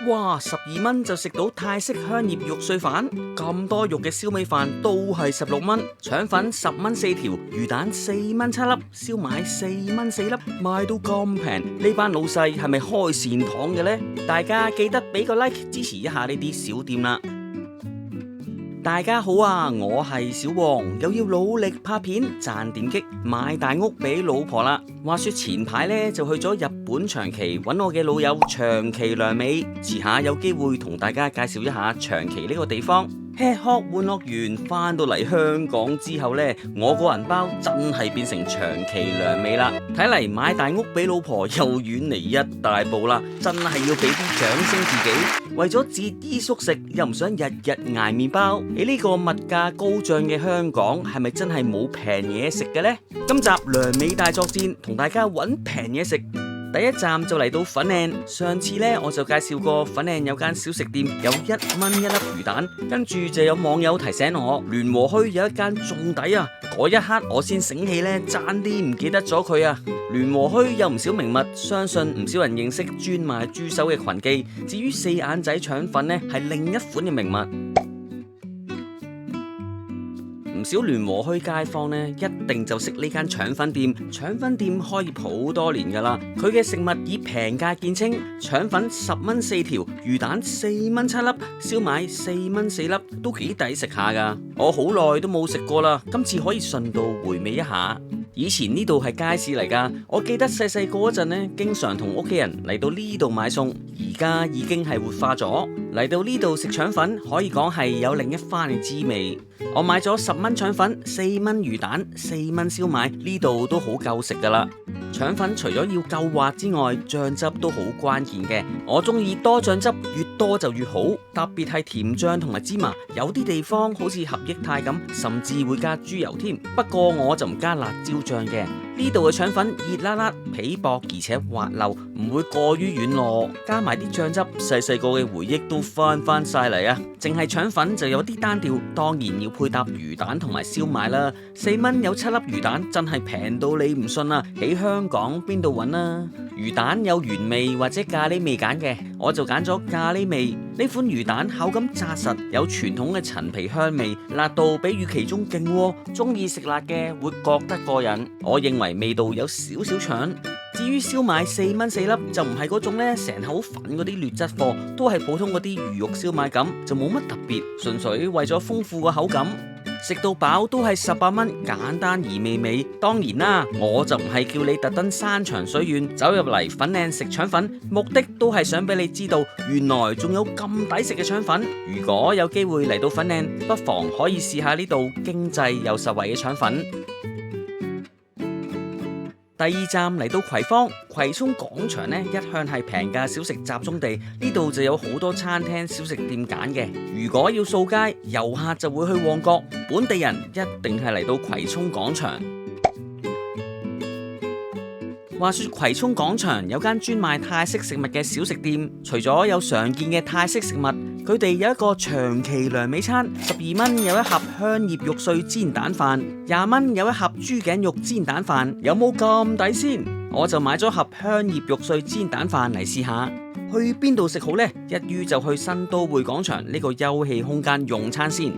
哇，12蚊就食到泰式香葉肉碎飯，咁多肉嘅燒味飯都係16蚊，腸粉10蚊4條，魚蛋4蚊7粒，燒賣4蚊4粒，賣到咁平，呢班老細係咪開善堂嘅呢？大家記得俾個 like 支持一下呢啲小店啦！大家好啊，我係小黃，又要努力拍片賺點擊買大屋俾老婆啦。話說前排呢，就去咗日本長崎揾我嘅老友長崎良美，遲下有機會同大家介紹一下長崎呢個地方。吃喝玩樂完翻到嚟香港之後呢，我個銀包真係變成長崎良美啦。睇嚟買大屋俾老婆又遠離一大步啦，真係要俾啲掌聲自己。為咗節衣縮食，又唔想日日捱麵包，喺呢個物價高漲嘅香港，係咪真係冇平嘢食嘅呢？今集良美大作戰，同大家揾平嘢食。第一站就嚟到粉嶺，上次呢，我就介紹過粉嶺有間小食店有1蚊1粒魚蛋，跟住就有網友提醒我聯和墟有一間仲抵啊！嗰一刻我先醒起呢，爭啲唔記得咗佢啊！聯和墟有唔少名物，相信唔少人認識專賣豬手嘅群記。至於四眼仔腸粉呢，係另一款嘅名物。唔少聯和墟街坊呢，一定就識呢間腸粉店。腸粉店開業好多年噶啦，佢嘅食物以平價見稱，腸粉10蚊4條，魚蛋4蚊7粒，燒賣4蚊4粒，都幾抵食下噶。我好耐都冇食過啦，今次可以順道回味一下。以前呢度係街市嚟噶，我記得細個嗰陣呢，經常同屋企人嚟到呢度買餸，而家已經係活化咗。嚟到呢度食腸粉，可以講係有另一番嘅滋味。我買咗10蚊腸粉、4蚊魚蛋、4蚊燒賣，呢度都好夠食噶啦。腸粉除咗要夠滑之外，醬汁都好關鍵嘅。我中意多醬汁，越多就越好，特別係甜醬同埋芝麻。有啲地方好似合益泰咁，甚至會加豬油添。不過我就唔加辣椒醬嘅。呢度嘅腸粉熱辣辣，皮薄而且滑溜，唔會過於軟糯。加埋啲醬汁，細個嘅回憶都翻晒嚟啊！淨係腸粉就有啲單調，當然要配搭魚蛋同埋燒賣啦。4蚊有7粒魚蛋，真係平到你唔信啊！喺香港邊度揾啊？魚蛋有原味或者咖喱味揀嘅，我就揀咗咖喱味。呢款魚蛋口感紮實，有傳統嘅陳皮香味，辣度比預期中勁喎。中意食辣嘅會覺得過癮，我認為味道有少少搶。至於燒賣4蚊4粒，就唔係嗰種呢成口粉嗰啲劣質貨，都係普通嗰啲魚肉燒賣咁，就冇乜特別，純粹為咗豐富個口感。食到飽都係18蚊，簡單而美味。當然啦，我就唔係叫你特登山長水遠走入嚟粉嶺食腸粉，目的都係想俾你知道，原來仲有咁抵食嘅腸粉。如果有機會嚟到粉嶺，不妨可以試下呢度經濟又實惠嘅腸粉。第二站嚟到葵芳，葵涌廣場呢，一向係平價小食集中地，呢度就有好多餐廳小食店揀嘅。如果要掃街，遊客就會去旺角，本地人一定係嚟到葵涌廣場。話說葵涌廣場有間專賣泰式食物嘅小食店，除咗有常見嘅泰式食物，佢哋有一個長崎良美餐，12蚊有一盒香葉肉碎煎蛋飯，20蚊有一盒豬頸肉煎蛋飯，有冇咁抵先？我就買咗盒香葉肉碎煎蛋飯嚟試下。去邊度食好呢？一於就去新都會廣場呢個休憩空間用餐先。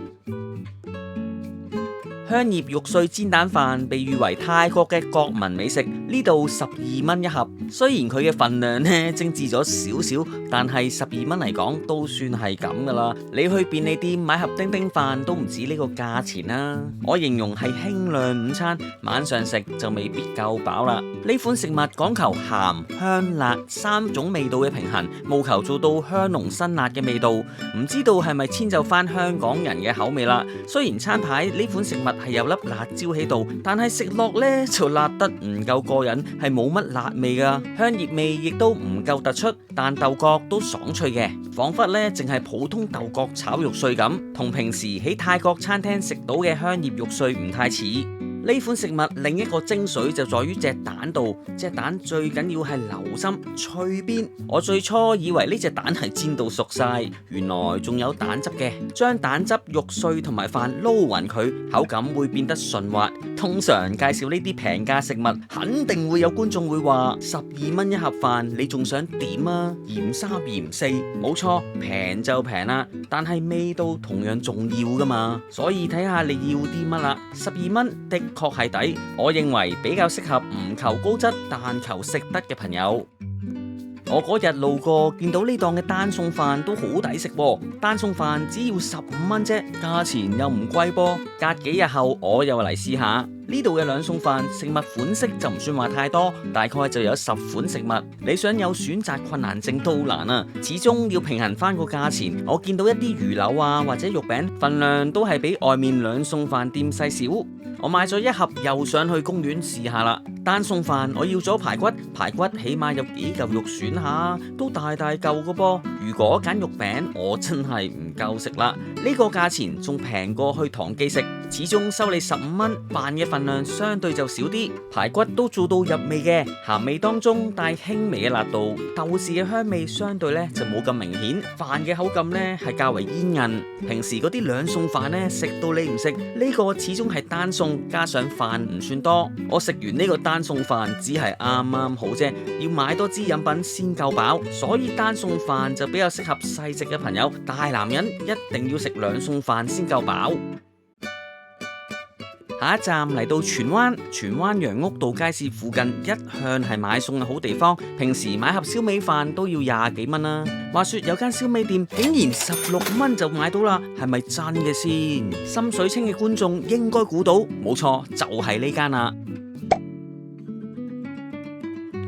香葉肉碎煎蛋飯被譽為泰國嘅國民美食，呢度12蚊一盒。雖然佢嘅份量呢精緻咗少少，但係12蚊嚟講都算係咁噶啦。你去便利店買盒叮叮飯都唔止呢個價錢啦。我形容係輕量午餐，晚上食就未必夠飽啦。呢款食物講求鹹、香、辣3種味道嘅平衡，務求做到香濃辛辣嘅味道。唔知道係咪遷就翻香港人嘅口味啦？雖然餐牌呢款食物係有粒辣椒喺度，但係食落呢就辣得唔夠過癮，係冇乜辣味噶，香葉味亦都唔夠突出，但豆角都爽脆嘅，仿佛呢淨係普通豆角炒肉碎咁，同平時喺泰國餐廳食到嘅香葉肉碎唔太似。呢款食物另一個精髓就在於隻蛋度，隻蛋最緊要係流心脆邊。我最初以為呢隻蛋係煎到熟晒，原來仲有蛋汁嘅。將蛋汁、肉碎同埋飯撈勻佢，口感會變得順滑。通常介紹呢啲平價食物，肯定會有觀眾會話12蚊一盒飯，你仲想點啊？嫌三嫌四，冇錯，平就平啦，但係味道同樣重要噶嘛，所以睇下你要啲乜啦。12蚊的確係抵，我認為比較適合唔求高質但求食得嘅朋友。我嗰日路過見到呢檔嘅單餸飯都好抵食喎，單餸飯只要15蚊啫，價錢又唔貴噃。隔幾日後我又嚟試下呢度嘅兩餸飯，食物款式就唔算話太多，大概就有10款食物。你想有選擇困難症都難啊，始終要平衡翻個價錢。我見到一啲魚柳啊或者肉餅，份量都係比外面兩餸飯店細小。我買咗一盒，又上去公園試下啦。單餸飯我要咗排骨，排骨起碼有幾嚿肉選下，都大大嚿㗎噃。如果揀肉餅，我真係唔夠食啦。呢個價錢仲平過去唐記食，始終收你15蚊，飯嘅份量相對就少啲。排骨都做到入味嘅，鹹味當中帶輕微嘅辣度，豆豉嘅香味相對咧就冇咁明顯。飯嘅口感咧係較為煙韌。平時嗰啲兩餸飯咧食到你唔食，呢個始終係單餸。加上飯唔算多，我食完呢個單餸飯只係啱啱好啫，要買多支飲品先夠飽，所以單餸飯就比較適合細食嘅朋友。大男人一定要食兩餸飯先夠飽。下一站嚟到荃灣楊屋道街市附近，一向係買餸嘅好地方。平時買盒燒味飯都要20幾蚊啦。話說有間燒味店竟然16蚊就買到啦，係咪真嘅先？心水清嘅觀眾應該估到，冇錯，就係呢間啦。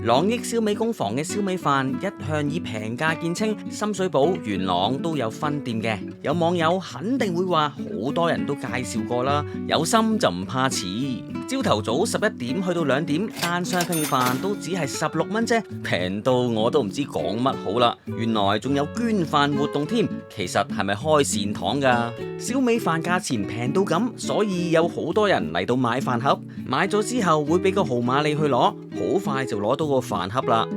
朗益燒味工房嘅燒味飯一向以平價見稱，深水埗、元朗都有分店嘅。有網友肯定會話，好多人都介紹過啦，有心就唔怕遲。朝頭早11點去到2點，單雙拼飯都只係16蚊啫，平到我都唔知講乜好啦。原來仲有捐飯活動添，其實係咪開善堂㗎？燒味飯價錢平到咁，所以有好多人嚟到買飯盒，買咗之後會俾個號碼你去攞，好快就攞到個飯盒啦。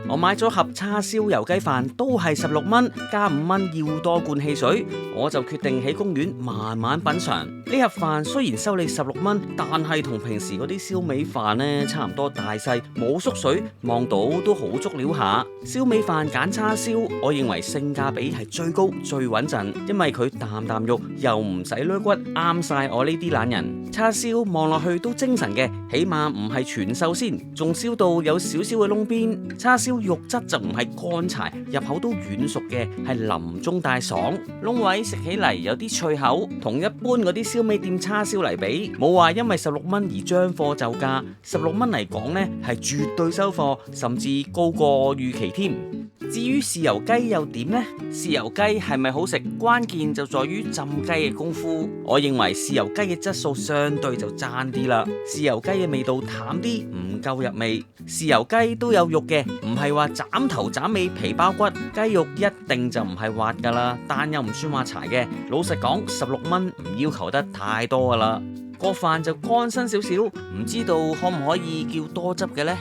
我買咗盒叉燒油雞飯，都係16蚊，加5蚊要多罐汽水。我就決定喺公園慢慢品嘗。呢盒飯雖然收你16蚊，但係同平時嗰啲燒味飯呢差唔多大細，冇縮水，望到都好足料下。燒味飯揀叉燒，我認為性價比係最高最穩陣，因為佢啖啖肉又唔使甩骨，啱晒我呢啲懶人。叉燒望落去都精神嘅，起碼唔係全瘦先，仲燒到有少少嘅窿邊。叉燒肉質就唔係乾柴，入口都軟熟嘅，係腍中帶爽，窿位食起嚟有啲脆口。同一般嗰啲燒味店叉燒嚟比，冇話因為16蚊而將貨就價。16蚊嚟講呢係絕對收貨，甚至高過預期添。至於豉油雞又點呢？豉油雞係咪好食？關鍵就在於浸雞嘅功夫。我認為豉油雞嘅質素相對就爭啲啦。豉油雞嘅味道淡啲，唔夠入味。豉油雞都有肉嘅，唔係話斬頭斬尾皮包骨。雞肉一定就唔係滑噶啦，但又唔算話柴嘅。老實講，16蚊唔要求得太多噶啦。個飯就乾身少少，唔知道可唔可以叫多汁嘅呢？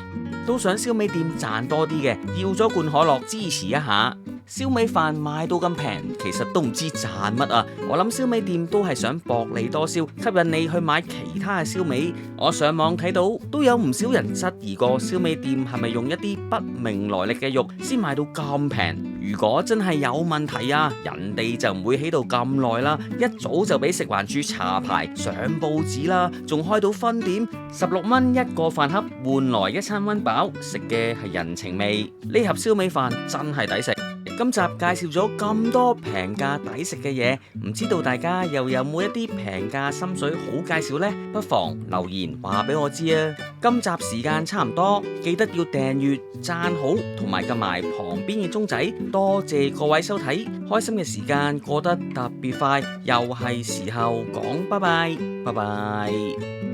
都想燒味店賺多啲嘅，要咗罐可樂支持一下。燒味飯賣到咁平，其實都唔知賺乜啊！我諗燒味店都係想薄利多銷，吸引你去買其他嘅燒味。我上網睇到都有唔少人質疑過燒味店係咪用一啲不明來歷嘅肉先賣到咁平。如果真係有問題啊，人哋就唔會喺度咁耐啦，一早就俾食環署查牌上報紙啦，仲開到分店。16蚊一個飯盒換來一餐溫飽，食嘅係人情味。呢盒燒味飯真係抵食。今集介紹咗咁多平價抵食嘅嘢，唔知道大家又有冇一啲平價心水好介紹呢？不妨留言話俾我知啊！今集時間差唔多，記得要訂閱、讚好同埋撳埋旁邊嘅鐘仔。多謝各位收睇，開心嘅時間過得特別快，又係時候講拜拜，拜拜。